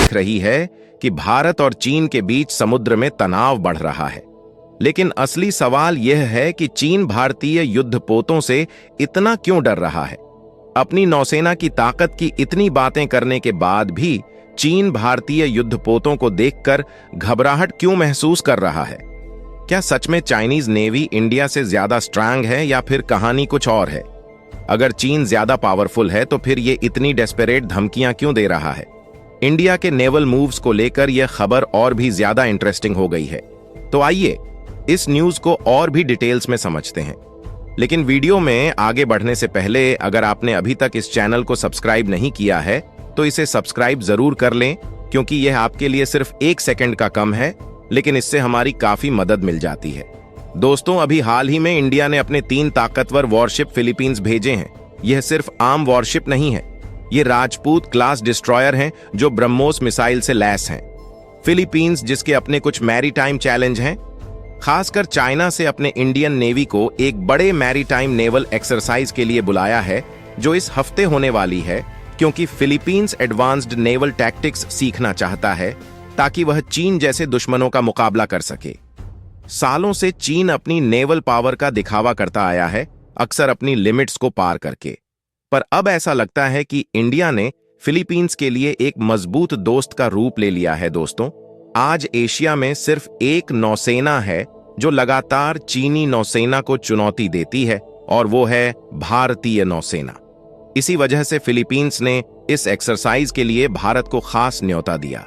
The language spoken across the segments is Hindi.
दिख रही है कि भारत और चीन के बीच समुद्र में तनाव बढ़ रहा है। लेकिन असली सवाल यह है कि चीन भारतीय युद्धपोतों से इतना क्यों डर रहा है? अपनी नौसेना की ताकत की इतनी बातें करने के बाद भी चीन भारतीय युद्धपोतों को देखकर घबराहट क्यों महसूस कर रहा है? क्या सच में चाइनीज नेवी इंडिया से ज्यादा स्ट्रांग है या फिर कहानी कुछ और है? अगर चीन ज्यादा पावरफुल है तो फिर ये इतनी डेस्परेट धमकियां क्यों दे रहा है? इंडिया के नेवल मूव्स को लेकर यह खबर और भी ज्यादा इंटरेस्टिंग हो गई है। तो आइए इस न्यूज को और भी डिटेल्स में समझते हैं। लेकिन वीडियो में आगे बढ़ने से पहले अगर आपने अभी तक इस चैनल को सब्सक्राइब नहीं किया है तो इसे सब्सक्राइब जरूर कर लें, क्योंकि यह आपके लिए सिर्फ 1 सेकंड का कम है, लेकिन इससे हमारी काफी मदद मिल जाती है। दोस्तों, अभी हाल ही में इंडिया ने अपने 3 ताकतवर वॉरशिप फिलीपींस भेजे हैं। यह सिर्फ आम वॉरशिप नहीं है, ये राजपूत क्लास डिस्ट्रॉयर हैं जो ब्रह्मोस मिसाइल से लैस हैं। फिलीपींस जिसके अपने कुछ मैरीटाइम चैलेंज हैं, खासकर चाइना से अपने इंडियन नेवी को एक बड़े मैरीटाइम नेवल एक्सरसाइज के लिए बुलाया है जो इस हफ्ते होने वाली है, क्योंकि फिलीपींस एडवांस्ड नेवल टैक्टिक्स सीखना चाहता है ताकि वह चीन जैसे दुश्मनों का मुकाबला कर सके। सालों से चीन अपनी नेवल पावर का दिखावा करता आया है, अक्सर अपनी लिमिट्स को पार करके। पर अब ऐसा लगता है कि इंडिया ने फिलीपींस के लिए एक मजबूत दोस्त का रूप ले लिया है। दोस्तों, आज एशिया में सिर्फ एक नौसेना है जो लगातार चीनी नौसेना को चुनौती देती है, और वो है भारतीय नौसेना। इसी वजह से फिलीपींस ने इस एक्सरसाइज के लिए भारत को खास न्योता दिया।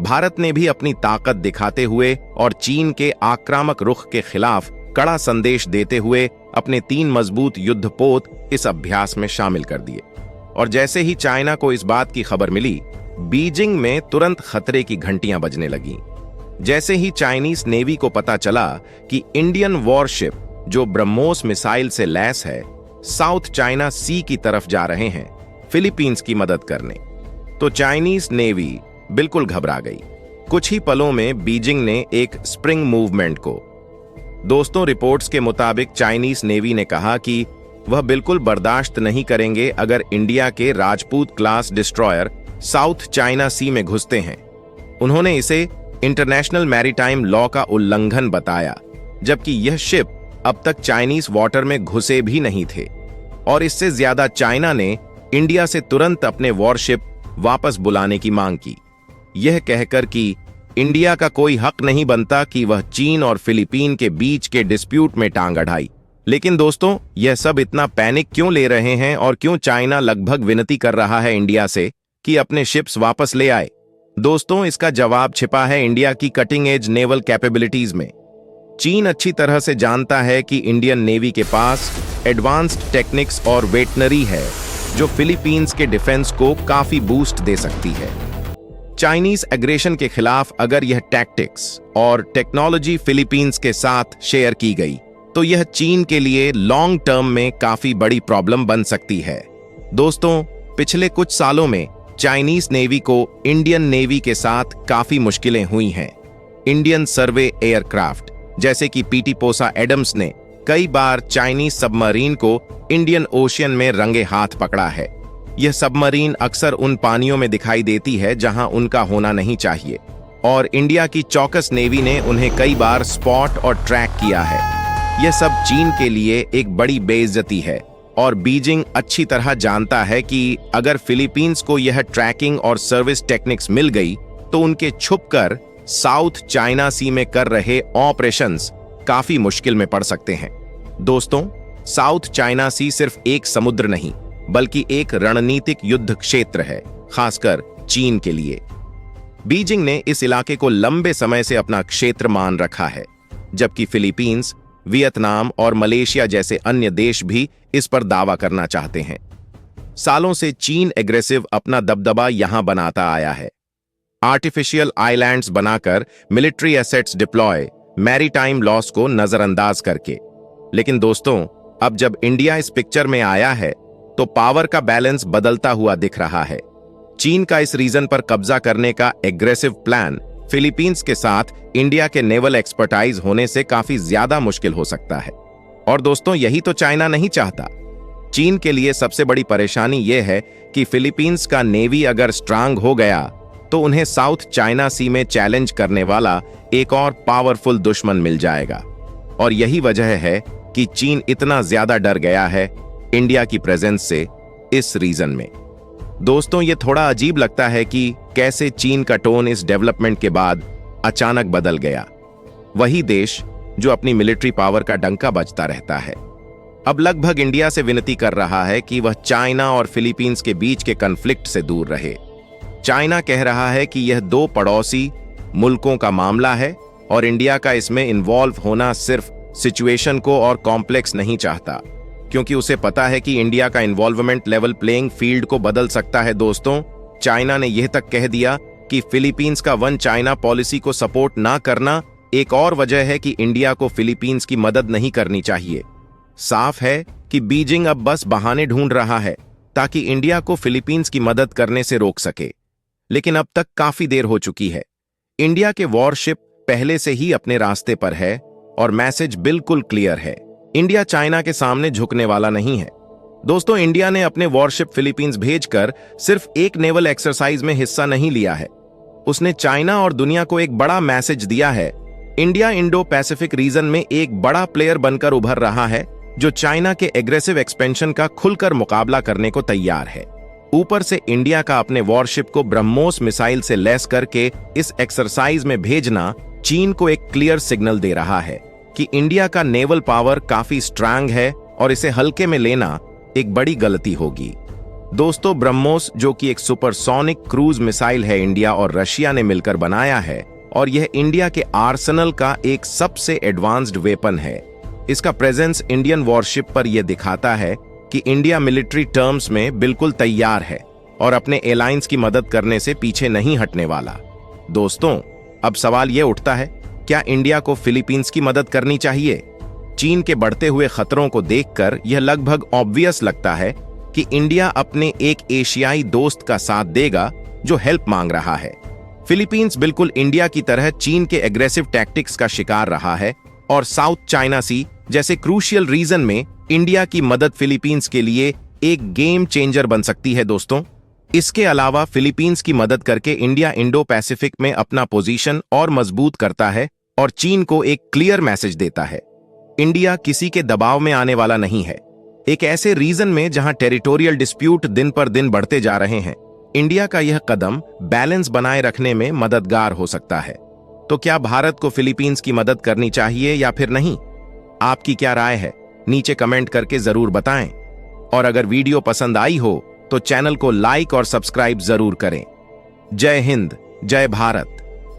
भारत ने भी अपनी ताकत दिखाते हुए और चीन के आक्रामक रुख के खिलाफ कड़ा संदेश देते हुए अपने 3 मजबूत युद्धपोत इस अभ्यास में शामिल कर दिए। और जैसे ही चाइना को इस बात की खबर मिली, बीजिंग में तुरंत खतरे की घंटियां बजने लगीं। जैसे ही चाइनीज नेवी को पता चला कि इंडियन वॉरशिप जो ब्रह्मोस मिसाइल से लैस है साउथ चाइना सी की तरफ जा रहे हैं फिलीपींस की मदद करने, तो चाइनीज नेवी बिल्कुल घबरा गई। कुछ ही पलों में बीजिंग ने एक स्प्रिंग मूवमेंट को। दोस्तों, रिपोर्ट्स के मुताबिक चाइनीज नेवी ने कहा कि वह बिल्कुल बर्दाश्त नहीं करेंगे अगर इंडिया के Rajput class destroyer South China Sea में घुसते हैं। उन्होंने इसे इंटरनेशनल मैरीटाइम लॉ का उल्लंघन बताया, जबकि यह शिप अब तक चाइनीज वाटर में घुसे भी नहीं थे। और इससे ज्यादा चाइना ने इंडिया से तुरंत अपने वॉरशिप वापस बुलाने की मांग की, यह कहकर कि इंडिया का कोई हक नहीं बनता कि वह चीन और फिलीपीन के बीच के डिस्प्यूट में टांग अड़ाई। लेकिन दोस्तों, यह सब इतना पैनिक क्यों ले रहे हैं और क्यों चाइना लगभग विनती कर रहा है इंडिया से कि अपने शिप्स वापस ले आए? दोस्तों, इसका जवाब छिपा है इंडिया की कटिंग एज नेवल कैपेबिलिटीज में। चीन अच्छी तरह से जानता है कि इंडियन नेवी के पास एडवांस्ड टेक्निक्स और वेटनरी है जो फिलीपींस के डिफेंस को काफी बूस्ट दे सकती है। चाइनीज एग्रेशन के खिलाफ अगर यह टैक्टिक्स और टेक्नोलॉजी फिलीपींस के साथ शेयर की गई तो यह चीन के लिए लॉन्ग टर्म में काफी बड़ी प्रॉब्लम बन सकती है। दोस्तों, पिछले कुछ सालों में चाइनीज नेवी को इंडियन नेवी के साथ काफी मुश्किलें हुई हैं। इंडियन सर्वे एयरक्राफ्ट जैसे कि पीटीपोसा एडम्स ने कई बार चाइनीज सबमरीन को इंडियन ओशियन में रंगे हाथ पकड़ा है। यह सबमरीन अक्सर उन पानियों में दिखाई देती है जहां उनका होना नहीं चाहिए, और इंडिया की चौकस नेवी ने उन्हें कई बार स्पॉट और ट्रैक किया है। यह सब चीन के लिए एक बड़ी बेइज्जती है, और बीजिंग अच्छी तरह जानता है कि अगर फिलीपींस को यह ट्रैकिंग और सर्विस टेक्निक्स मिल गई तो उनके छुपकर साउथ चाइना सी में कर रहे ऑपरेशंस काफी मुश्किल में पड़ सकते हैं। दोस्तों, साउथ चाइना सी सिर्फ एक समुद्र नहीं बल्कि एक रणनीतिक युद्ध क्षेत्र है, खासकर चीन के लिए। बीजिंग ने इस इलाके को लंबे समय से अपना क्षेत्र मान रखा है, जबकि फिलीपींस, वियतनाम और मलेशिया जैसे अन्य देश भी इस पर दावा करना चाहते हैं। सालों से चीन एग्रेसिव अपना दबदबा यहां बनाता आया है, आर्टिफिशियल आइलैंड्स बनाकर, military assets deploy, maritime loss को नजरअंदाज करके। लेकिन दोस्तों, अब जब इंडिया इस पिक्चर में आया है तो पावर का बैलेंस बदलता हुआ दिख रहा है। चीन का इस रीजन पर कब्जा करने का एग्रेसिव प्लान फिलीपींस के साथ इंडिया के नेवल एक्सपर्टाइज होने से काफी ज्यादा मुश्किल हो सकता है। और दोस्तों, यही तो चाइना नहीं चाहता। चीन के लिए सबसे बड़ी परेशानी यह है कि फिलीपींस का नेवी अगर स्ट्रांग हो गया तो उन्हें साउथ चाइना सी में चैलेंज करने वाला एक और पावरफुल दुश्मन मिल जाएगा। और यही वजह है कि चीन इतना ज्यादा डर गया है इंडिया की प्रेजेंस से इस रीजन में। दोस्तों, ये थोड़ा अजीब लगता है कि कैसे चीन का टोन इस डेवलपमेंट के बाद अचानक बदल गया। वही देश जो अपनी मिलिट्री पावर का डंका बजता रहता है, अब लगभग इंडिया से विनती कर रहा है कि वह चाइना और फिलीपींस के बीच के कन्फ्लिक्ट से दूर रहे। चाइना कह रहा है कि यह दो पड़ोसी मुल्कों का मामला है और इंडिया का इसमें इन्वॉल्व होना सिर्फ सिचुएशन को और कॉम्प्लेक्स नहीं चाहता, क्योंकि उसे पता है कि इंडिया का इन्वॉल्वमेंट लेवल प्लेइंग फील्ड को बदल सकता है। दोस्तों, चाइना ने यह तक कह दिया कि फिलीपींस का वन चाइना पॉलिसी को सपोर्ट ना करना एक और वजह है कि इंडिया को फिलीपींस की मदद नहीं करनी चाहिए। साफ है कि बीजिंग अब बस बहाने ढूंढ रहा है ताकि इंडिया को फिलीपींस की मदद करने से रोक सके, लेकिन अब तक काफी देर हो चुकी है। इंडिया के वॉरशिप पहले से ही अपने रास्ते पर है और मैसेज बिल्कुल क्लियर है, इंडिया चाइना के सामने झुकने वाला नहीं है। दोस्तों, इंडिया ने अपने वॉरशिप फिलीपींस भेजकर सिर्फ एक नेवल एक्सरसाइज में हिस्सा नहीं लिया है, उसने चाइना और दुनिया को एक बड़ा मैसेज दिया है। इंडिया इंडो पैसिफिक रीजन में एक बड़ा प्लेयर बनकर उभर रहा है जो चाइना के एग्रेसिव एक्सपेंशन का खुलकर मुकाबला करने को तैयार है। ऊपर से इंडिया का अपने वॉरशिप को ब्रह्मोस मिसाइल से लैस करके इस एक्सरसाइज में भेजना चीन को एक क्लियर सिग्नल दे रहा है कि इंडिया का नेवल पावर काफी स्ट्रांग है और इसे हल्के में लेना एक बड़ी गलती होगी। दोस्तों, ब्रह्मोस जो कि एक सुपरसोनिक क्रूज मिसाइल है, इंडिया और रशिया ने मिलकर बनाया है और यह इंडिया के आर्सेनल का एक सबसे एडवांस्ड वेपन है। इसका प्रेजेंस इंडियन वॉरशिप पर यह दिखाता है कि इंडिया मिलिट्री टर्म्स में बिल्कुल तैयार है और अपने एलायंस की मदद करने से पीछे नहीं हटने वाला। दोस्तों, अब सवाल यह उठता है, क्या इंडिया को फिलीपींस की मदद करनी चाहिए? चीन के बढ़ते हुए खतरों को देखकर यह लगभग ऑब्वियस लगता है कि इंडिया अपने एक एशियाई दोस्त का साथ देगा जो हेल्प मांग रहा है। फिलीपींस बिल्कुल इंडिया की तरह चीन के एग्रेसिव टैक्टिक्स का शिकार रहा है और साउथ चाइना सी जैसे क्रूशियल रीजन में इंडिया की मदद फिलीपींस के लिए एक गेम चेंजर बन सकती है। दोस्तों, इसके अलावा फिलीपींस की मदद करके इंडिया इंडो पैसिफिक में अपना पोजीशन और मजबूत करता है और चीन को एक क्लियर मैसेज देता है, इंडिया किसी के दबाव में आने वाला नहीं है। एक ऐसे रीजन में जहां टेरिटोरियल डिस्प्यूट दिन पर दिन बढ़ते जा रहे हैं, इंडिया का यह कदम बैलेंस बनाए रखने में मददगार हो सकता है। तो क्या भारत को फिलीपींस की मदद करनी चाहिए या फिर नहीं? आपकी क्या राय है? नीचे कमेंट करके जरूर बताएं। और अगर वीडियो पसंद आई हो तो चैनल को लाइक और सब्सक्राइब जरूर करें। जय हिंद, जय भारत।